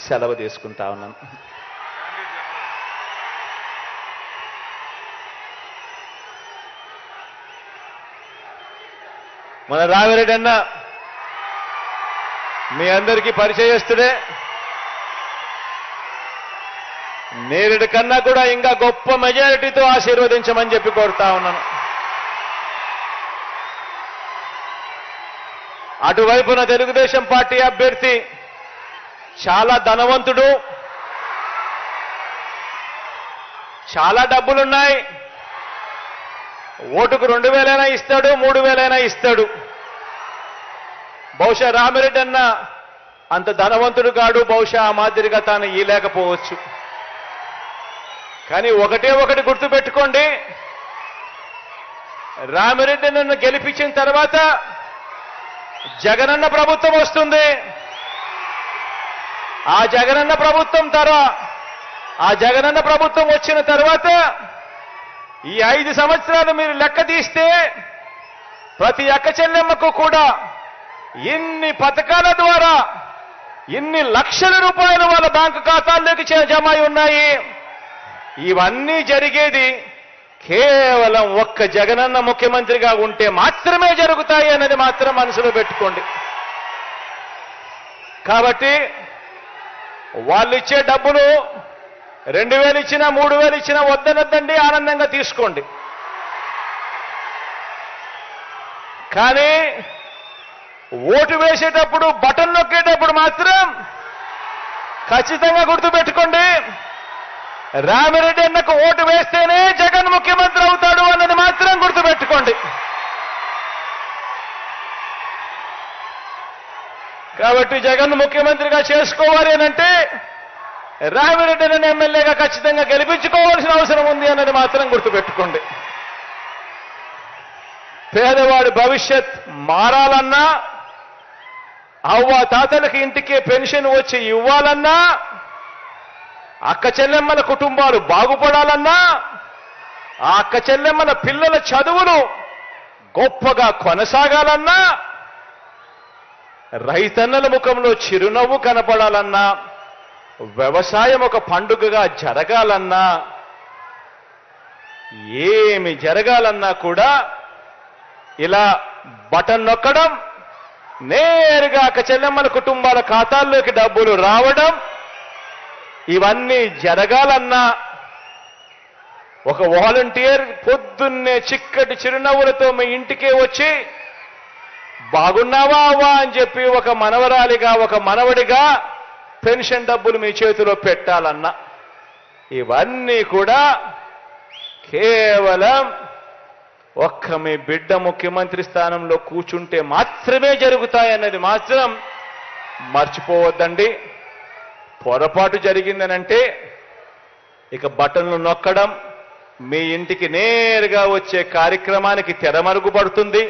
సెలవు తీసుకుంటా ఉన్నాను. మన రామిరెడ్డి అన్న మీ అందరికీ పరిచయస్తుడే. నేరుడి కన్నా కూడా ఇంకా గొప్ప మెజారిటీతో ఆశీర్వదించమని చెప్పి కోరుతా ఉన్నాను. అటువైపున తెలుగుదేశం పార్టీ అభ్యర్థి చాలా ధనవంతుడు, చాలా డబ్బులున్నాయి. ఓటుకు 2,000 ఇస్తాడు, 3,000 ఇస్తాడు. బహుశా రామిరెడ్డి అన్న అంత ధనవంతుడు కాడు, బహుశా ఆ మాదిరిగా తాను ఇయలేకపోవచ్చు. కానీ ఒకటే ఒకటి గుర్తుపెట్టుకోండి, రామిరెడ్డి నన్ను గెలిపించిన తర్వాత జగనన్న ప్రభుత్వం వస్తుంది. ఆ జగనన్న ప్రభుత్వం వచ్చిన తర్వాత ఈ 5 సంవత్సరాలు మీరు లెక్క తీస్తే ప్రతి అక్క చెల్లెమ్మకు కూడా ఇన్ని పథకాల ద్వారా ఇన్ని లక్షల రూపాయలు వాళ్ళ బ్యాంకు ఖాతాల్లోకి జమ అయి ఉన్నాయి. ఇవన్నీ జరిగేది కేవలం ఒక్క జగనన్న ముఖ్యమంత్రిగా ఉంటే మాత్రమే జరుగుతాయి అన్నది మాత్రం మనసులో పెట్టుకోండి. కాబట్టి వాళ్ళు ఇచ్చే డబ్బులు 2,000 ఇచ్చినా 3,000 ఇచ్చినా వద్దనొద్దండి, ఆనందంగా తీసుకోండి. కానీ ఓటు వేసేటప్పుడు బటన్ నొక్కేటప్పుడు మాత్రం ఖచ్చితంగా గుర్తుపెట్టుకోండి, రామిరెడ్డి అన్నకు ఓటు వేస్తేనే జగన్ ముఖ్యమంత్రి అవుతాడు అన్నది మాత్రం గుర్తుపెట్టుకోండి. కాబట్టి జగన్ ముఖ్యమంత్రిగా చేసుకోవాలి అనంటే రామిరెడ్డి అన్న ఎమ్మెల్యేగా ఖచ్చితంగా గెలిపించుకోవాల్సిన అవసరం ఉంది అన్నది మాత్రం గుర్తుపెట్టుకోండి. పేదవాడి భవిష్యత్ మారాలన్నా, అవ్వ తాతలకి ఇంటికే పెన్షన్ వచ్చి ఇవ్వాలన్నా, అక్క చెల్లెమ్మల కుటుంబాలు బాగుపడాలన్నా, ఆ అక్క చెల్లెమ్మల పిల్లల చదువులు గొప్పగా కొనసాగాలన్నా, రైతన్నల ముఖంలో చిరునవ్వు కనపడాలన్నా, వ్యవసాయం ఒక పండుగగా జరగాలన్నా, ఏమి జరగాలన్నా కూడా ఇలా బటన్ నొక్కడం, నేరుగా అక్క చెల్లెమ్మల కుటుంబాల ఖాతాల్లోకి డబ్బులు రావడం, ఇవన్నీ జరగాలన్నా ఒక వాలంటీర్ పొద్దున్నే చిక్కటి చిరునవ్వులతో మీ ఇంటికే వచ్చి బాగున్నావా అవ్వా అని చెప్పి ఒక మనవరాలిగా ఒక మనవడిగా పెన్షన్ డబ్బులు మీ చేతిలో పెట్టాలన్నా, ఇవన్నీ కూడా కేవలం ఒక్క మీ బిడ్డ ముఖ్యమంత్రి స్థానంలో కూర్చుంటే మాత్రమే జరుగుతాయన్నది మాత్రం మర్చిపోవద్దండి. పొరపాటు జరిగిందనంటే ఇక బటన్లు నొక్కడం, మీ ఇంటికి నేరుగా వచ్చే కార్యక్రమానికి తెరమరుగుపడుతుంది.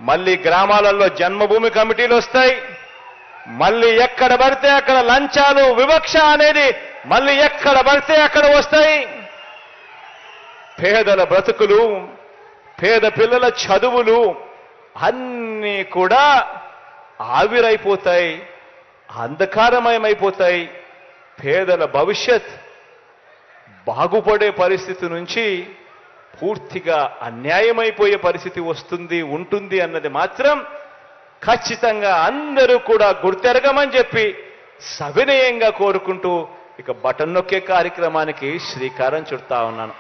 మళ్ళీ గ్రామాలలో జన్మభూమి కమిటీలు వస్తాయి. మళ్ళీ ఎక్కడ పడితే అక్కడ లంచాలు, వివక్ష అనేది మళ్ళీ ఎక్కడ పడితే అక్కడ వస్తాయి. పేదల బ్రతుకులు, పేద పిల్లల చదువులు అన్నీ కూడా ఆవిరైపోతాయి, అంధకారమయమైపోతాయి. పేదల భవిష్యత్ బాగుపడే పరిస్థితి నుంచి పూర్తిగా అన్యాయమైపోయే పరిస్థితి ఉంటుంది అన్నది మాత్రం ఖచ్చితంగా అందరూ కూడా గుర్తెరగమని చెప్పి సవినయంగా కోరుకుంటూ ఇక బటన్ నొక్కే కార్యక్రమానికి శ్రీకారం చుడతా ఉన్నాను.